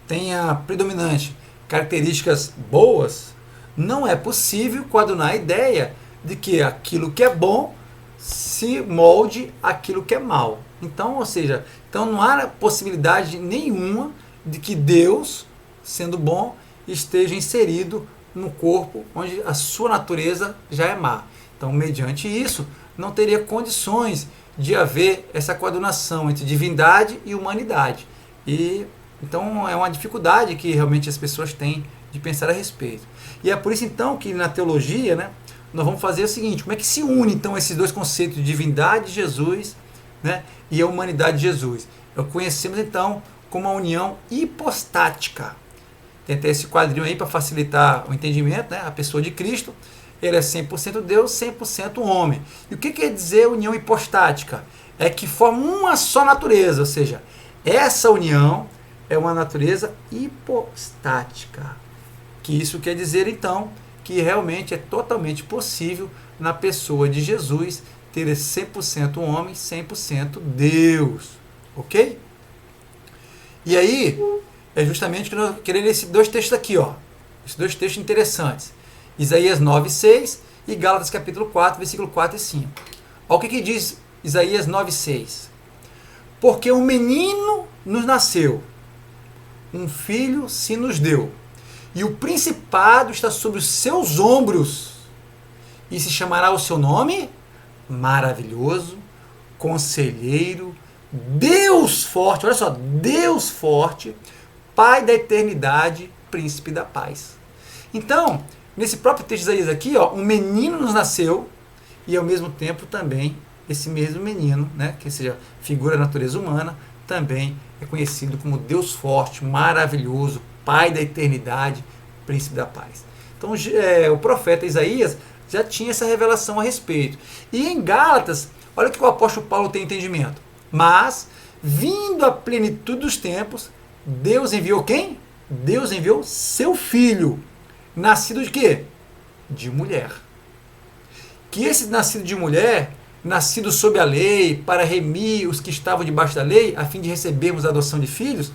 tem a predominante características boas, não é possível coadunar a ideia de que aquilo que é bom se molde aquilo que é mal. Então, ou seja, não há possibilidade nenhuma de que Deus, sendo bom, esteja inserido no corpo onde a sua natureza já é má. Então, mediante isso, não teria condições de haver essa coadunação entre divindade e humanidade. Então é uma dificuldade que realmente as pessoas têm de pensar a respeito. E é por isso então que na teologia, né, nós vamos fazer o seguinte: como é que se une então esses dois conceitos de divindade de Jesus, né, e a humanidade de Jesus? Conhecemos então como a união hipostática. Tem até esse quadrinho aí para facilitar o entendimento, né, a pessoa de Cristo. Ele é 100% Deus, 100% homem. E o que quer dizer união hipostática? É que forma uma só natureza, ou seja, essa união é uma natureza hipostática. Que isso quer dizer, então, que realmente é totalmente possível na pessoa de Jesus ter 100% homem, 100% Deus. Ok? E aí, é justamente que nós queremos ler esses dois textos aqui, ó. Esses dois textos interessantes. Isaías 9:6 e Gálatas capítulo 4, versículo 4 e 5. Olha o que diz Isaías 9:6. Porque um menino nos nasceu, um filho se nos deu, e o principado está sobre os seus ombros, e se chamará o seu nome Maravilhoso, Conselheiro, Deus Forte, olha só, Deus Forte, Pai da Eternidade, Príncipe da Paz. Então, nesse próprio texto de Isaías aqui, ó, um menino nos nasceu, e ao mesmo tempo também esse mesmo menino, né, que seja figura da natureza humana, também é conhecido como Deus Forte, Maravilhoso, Pai da Eternidade, Príncipe da Paz. Então o profeta Isaías já tinha essa revelação a respeito. E em Gálatas, olha o que o apóstolo Paulo tem entendimento. Mas, vindo a plenitude dos tempos, Deus enviou quem? Deus enviou seu filho, nascido de quê? De mulher. Que esse nascido de mulher, nascido sob a lei, para remir os que estavam debaixo da lei, a fim de recebermos a adoção de filhos,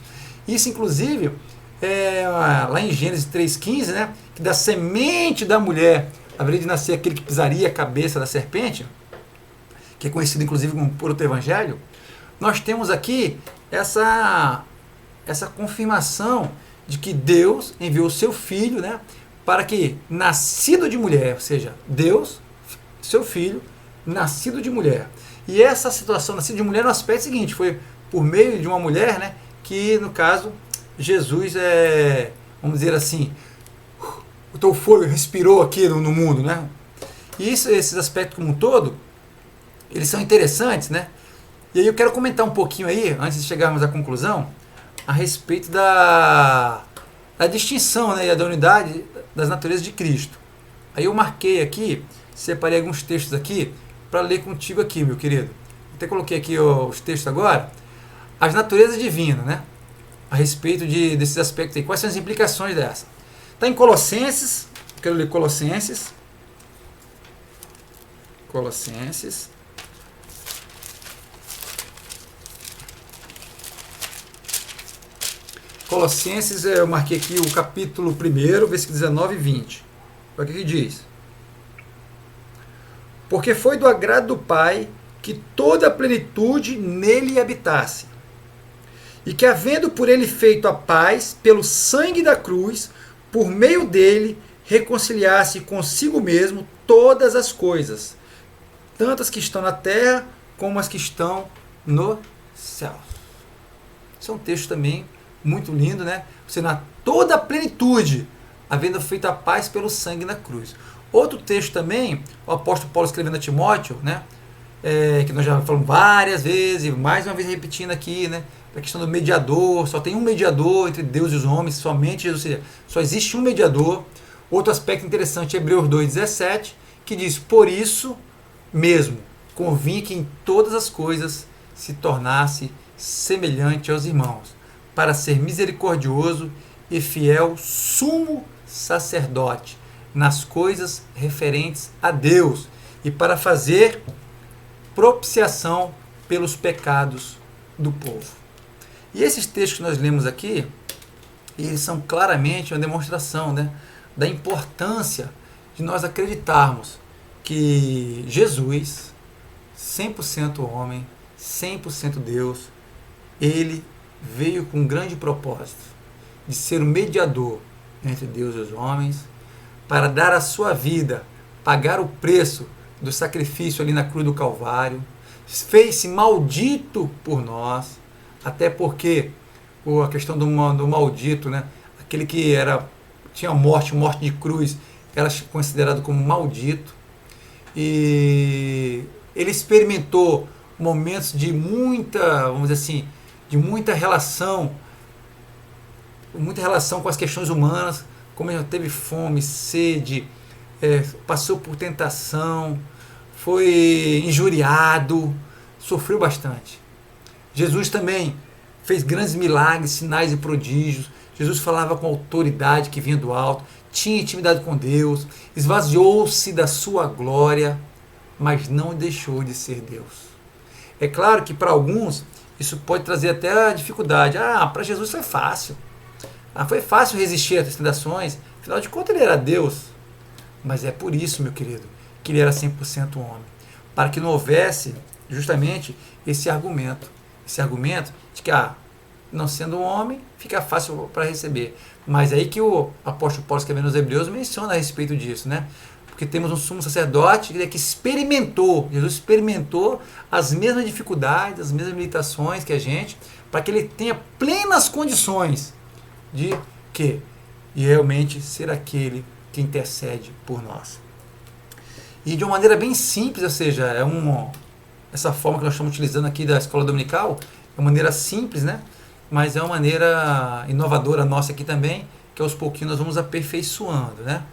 isso inclusive, lá em Gênesis 3,15, né, que da semente da mulher haveria de nascer aquele que pisaria a cabeça da serpente, que é conhecido inclusive como proto-evangelho. Nós temos aqui essa confirmação de que Deus enviou o seu filho, né, para que, nascido de mulher, ou seja, Deus, seu filho, nascido de mulher. E essa situação, nascido de mulher, no aspecto seguinte, foi por meio de uma mulher, né, que no caso, Jesus vamos dizer assim, o teu fôlego respirou aqui no mundo, né? E esses aspectos como um todo, eles são interessantes, né? E aí eu quero comentar um pouquinho aí, antes de chegarmos à conclusão, a respeito da distinção, né, e da unidade das naturezas de Cristo. Aí eu marquei aqui, separei alguns textos aqui, para ler contigo aqui, meu querido. Até coloquei aqui os textos agora. As naturezas divinas, né? A respeito desses aspectos aí. Quais são as implicações dessa? Está em Colossenses. Quero ler Colossenses. Colossenses. Colossenses, eu marquei aqui o capítulo 1, versículo 19 e 20. Olha o que diz. Porque foi do agrado do Pai que toda a plenitude nele habitasse, e que, havendo por ele feito a paz pelo sangue da cruz, por meio dele reconciliasse consigo mesmo todas as coisas, tanto as que estão na terra como as que estão no céu. Esse é um texto também muito lindo, né? Você, na toda a plenitude, havendo feito a paz pelo sangue na cruz. Outro texto também, o apóstolo Paulo escrevendo a Timóteo, né? Que nós já falamos várias vezes, e mais uma vez repetindo aqui, né? A questão do mediador, só tem um mediador entre Deus e os homens, somente Jesus, ou seja, só existe um mediador. Outro aspecto interessante, Hebreus 2,17, que diz, por isso mesmo, convinha que em todas as coisas se tornasse semelhante aos irmãos, para ser misericordioso e fiel sumo sacerdote nas coisas referentes a Deus e para fazer propiciação pelos pecados do povo. E esses textos que nós lemos aqui, eles são claramente uma demonstração, né, da importância de nós acreditarmos que Jesus, 100% homem, 100% Deus, ele veio com um grande propósito de ser o mediador entre Deus e os homens, para dar a sua vida, pagar o preço do sacrifício ali na cruz do Calvário, fez-se maldito por nós, até porque a questão do maldito, né, aquele que tinha morte de cruz, era considerado como maldito, e ele experimentou momentos de muita, vamos dizer assim, de muita relação com as questões humanas, como ele teve fome, sede, passou por tentação, foi injuriado, sofreu bastante. Jesus também fez grandes milagres, sinais e prodígios. Jesus falava com autoridade que vinha do alto, tinha intimidade com Deus, esvaziou-se da sua glória, mas não deixou de ser Deus. É claro que para alguns isso pode trazer até a dificuldade. Para Jesus foi fácil. Foi fácil resistir às tentações, afinal de contas ele era Deus. Mas é por isso, meu querido, que ele era 100% homem. Para que não houvesse justamente esse argumento de que, não sendo um homem, fica fácil para receber. Mas aí que o apóstolo Paulo, escrevendo aos Hebreus, menciona a respeito disso, né? Porque temos um sumo sacerdote que experimentou, Jesus experimentou as mesmas dificuldades, as mesmas limitações que a gente, para que ele tenha plenas condições de que e realmente ser aquele que intercede por nós. E de uma maneira bem simples, ou seja, essa forma que nós estamos utilizando aqui da escola dominical, é uma maneira simples, né? Mas é uma maneira inovadora nossa aqui também, que aos pouquinhos nós vamos aperfeiçoando, né?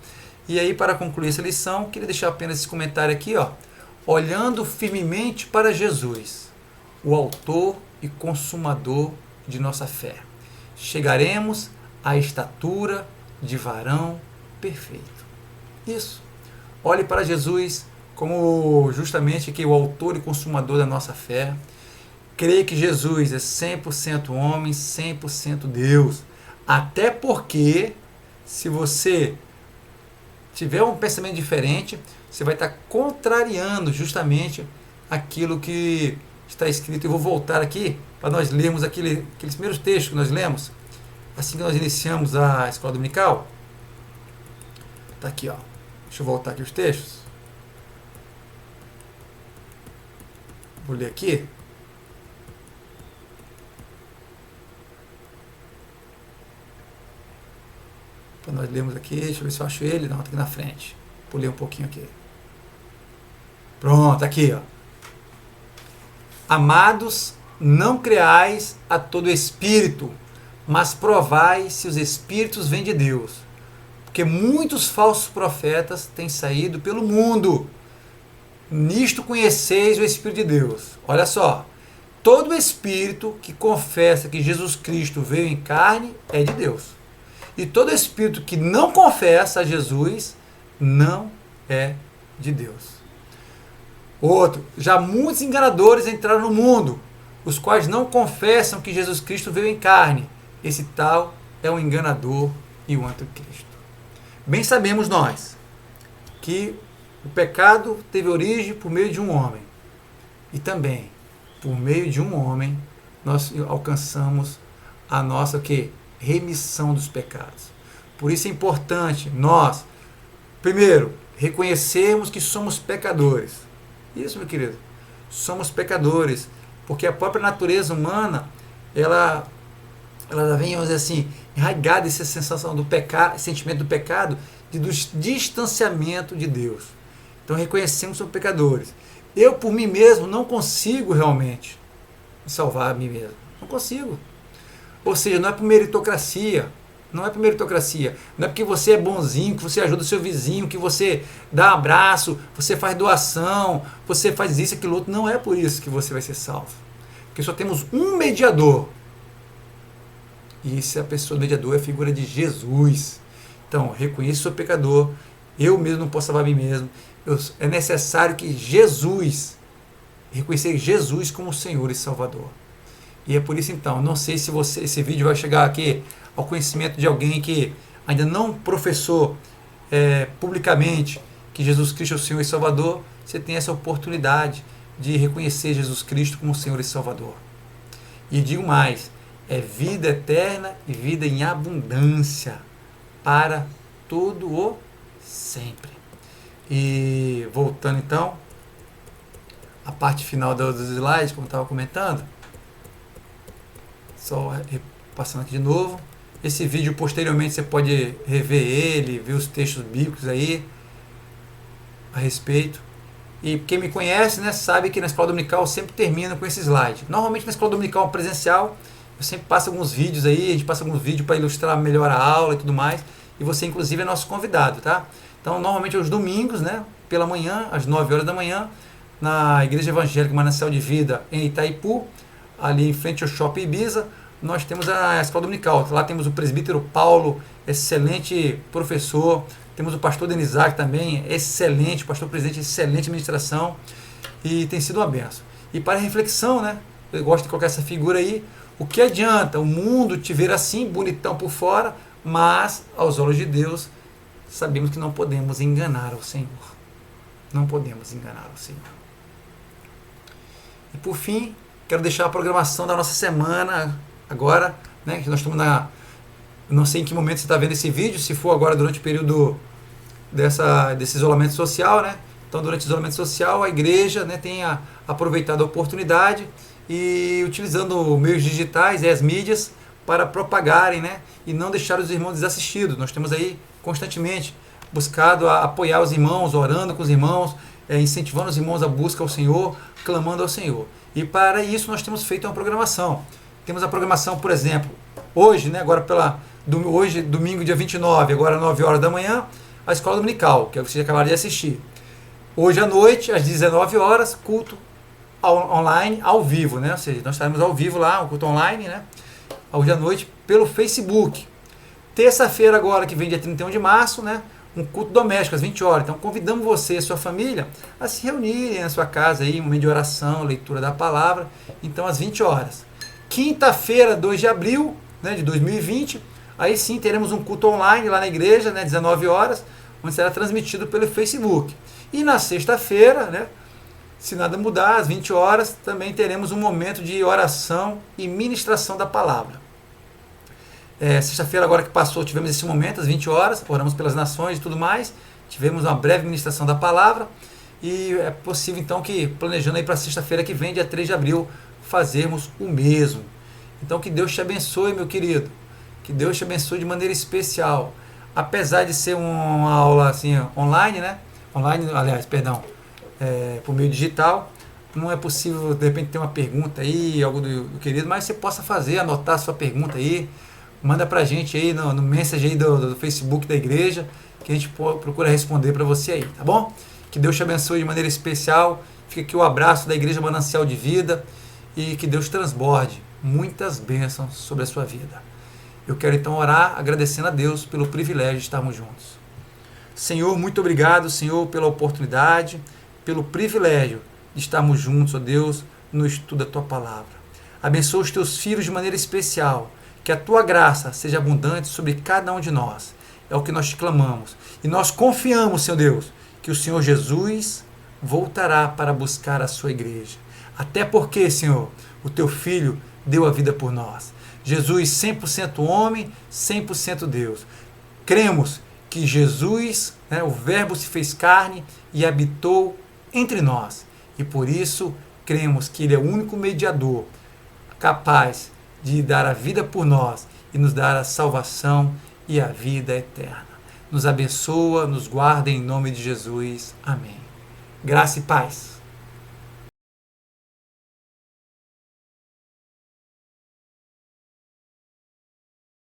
E aí, para concluir essa lição, queria deixar apenas esse comentário aqui, olhando firmemente para Jesus, o autor e consumador de nossa fé. Chegaremos à estatura de varão perfeito. Isso. Olhe para Jesus como justamente que o autor e consumador da nossa fé. Creia que Jesus é 100% homem, 100% Deus. Até porque, se você tiver um pensamento diferente, você vai estar contrariando justamente aquilo que está escrito. Eu vou voltar aqui para nós lermos aqueles primeiros textos que nós lemos, assim que nós iniciamos a escola dominical. Está aqui, deixa eu voltar aqui os textos. Vou ler aqui. Para nós lermos aqui, deixa eu ver se eu acho ele. Não, está aqui na frente. Vou ler um pouquinho aqui. Pronto, aqui, Amados, não creais a todo espírito, mas provai se os espíritos vêm de Deus. Porque muitos falsos profetas têm saído pelo mundo. Nisto conheceis o Espírito de Deus. Olha só. Todo espírito que confessa que Jesus Cristo veio em carne é de Deus. E todo espírito que não confessa a Jesus não é de Deus. Outro, já muitos enganadores entraram no mundo, os quais não confessam que Jesus Cristo veio em carne. Esse tal é o enganador e o anticristo. Bem sabemos nós que o pecado teve origem por meio de um homem. E também, por meio de um homem, nós alcançamos a nossa remissão dos pecados. Por isso é importante nós, primeiro, reconhecermos que somos pecadores. Isso, meu querido. Somos pecadores. Porque a própria natureza humana, ela vem, vamos dizer assim, enraigada essa sensação do pecado, sentimento do pecado, do distanciamento de Deus. Então reconhecemos que somos pecadores. Eu, por mim mesmo, não consigo realmente salvar a mim mesmo. Não consigo. Ou seja, não é por meritocracia. Não é por meritocracia. Não é porque você é bonzinho, que você ajuda o seu vizinho, que você dá um abraço, você faz doação, você faz isso, aquilo outro. Não é por isso que você vai ser salvo. Porque só temos um mediador. E essa pessoa do mediador é a figura de Jesus. Então, reconheça que sou pecador. Eu mesmo não posso salvar a mim mesmo. É necessário que Jesus, reconhecer Jesus como Senhor e Salvador. E é por isso, então, não sei se esse vídeo vai chegar aqui ao conhecimento de alguém que ainda não professou publicamente que Jesus Cristo é o Senhor e Salvador. Você tem essa oportunidade de reconhecer Jesus Cristo como Senhor e Salvador. E digo mais, é vida eterna e vida em abundância para todo o sempre. E voltando então à parte final dos slides, como eu estava comentando, só passando aqui de novo. Esse vídeo posteriormente você pode rever ele, ver os textos bíblicos aí a respeito. E quem me conhece, né, sabe que na escola dominical eu sempre termino com esse slide. Normalmente na escola dominical presencial eu sempre passo alguns vídeos aí, a gente passa alguns vídeos para ilustrar melhor a aula e tudo mais. E você inclusive é nosso convidado, tá? Então, normalmente aos domingos, né, pela manhã, às 9 horas da manhã, na Igreja Evangélica Manancial de Vida, em Itaipu, ali em frente ao Shopping Ibiza, nós temos a escola dominical. Lá temos o presbítero Paulo, excelente professor. Temos o pastor Denizar também, excelente, pastor presidente, excelente administração. E tem sido uma benção. E para reflexão, né? Eu gosto de colocar essa figura aí. O que adianta o mundo te ver assim, bonitão por fora, mas aos olhos de Deus, sabemos que não podemos enganar o Senhor. Não podemos enganar o Senhor. E por fim, quero deixar a programação da nossa semana agora, né? Que nós estamos na... Não sei em que momento você está vendo esse vídeo, se for agora durante o período desse isolamento social, né? Então, durante o isolamento social, a igreja, né, tem aproveitado a oportunidade e utilizando meios digitais e as mídias para propagarem, né, e não deixar os irmãos desassistidos. Nós temos aí constantemente buscado apoiar os irmãos, orando com os irmãos, incentivando os irmãos à busca ao Senhor, clamando ao Senhor. E para isso nós temos feito uma programação. Temos a programação, por exemplo, hoje, né, agora hoje, domingo, dia 29, agora 9 horas da manhã, a escola dominical, que vocês acabaram de assistir. Hoje à noite, às 19 horas, culto online, ao vivo, né? Ou seja, nós estaremos ao vivo lá, o culto online, né? Hoje à noite, pelo Facebook. Terça-feira agora, que vem dia 31 de março, né? Um culto doméstico, às 20 horas. Então, convidamos você e sua família a se reunirem na sua casa, aí, um momento de oração, leitura da palavra. Então, às 20 horas. Quinta-feira, 2 de abril, né, de 2020, aí sim teremos um culto online lá na igreja, né, 19 horas, onde será transmitido pelo Facebook. E na sexta-feira, né, se nada mudar, às 20 horas, também teremos um momento de oração e ministração da palavra. Sexta-feira, agora que passou, tivemos esse momento, às 20 horas, oramos pelas nações e tudo mais, tivemos uma breve ministração da palavra, e é possível, então, que, planejando aí para sexta-feira que vem, dia 3 de abril, fazermos o mesmo. Então, que Deus te abençoe, meu querido, que Deus te abençoe de maneira especial. Apesar de ser uma aula assim, online, né? Por meio digital, não é possível, de repente, ter uma pergunta aí, algo do querido, mas você possa fazer, anotar a sua pergunta aí, manda pra gente aí no message aí do Facebook da igreja, que a gente procura responder para você aí, tá bom? Que Deus te abençoe de maneira especial. Fica aqui o abraço da Igreja Manancial de Vida e que Deus transborde muitas bênçãos sobre a sua vida. Eu quero então orar agradecendo a Deus pelo privilégio de estarmos juntos. Senhor, muito obrigado, Senhor, pela oportunidade, pelo privilégio de estarmos juntos, ó Deus, no estudo da Tua Palavra. Abençoa os Teus filhos de maneira especial, que a Tua graça seja abundante sobre cada um de nós. É o que nós te clamamos. E nós confiamos, Senhor Deus, que o Senhor Jesus voltará para buscar a sua igreja. Até porque, Senhor, o Teu Filho deu a vida por nós. Jesus 100% homem, 100% Deus. Cremos que Jesus, né, o Verbo se fez carne e habitou entre nós. E por isso cremos que Ele é o único mediador capaz de dar a vida por nós e nos dar a salvação e a vida eterna. Nos abençoa, nos guarda em nome de Jesus. Amém. Graça e paz.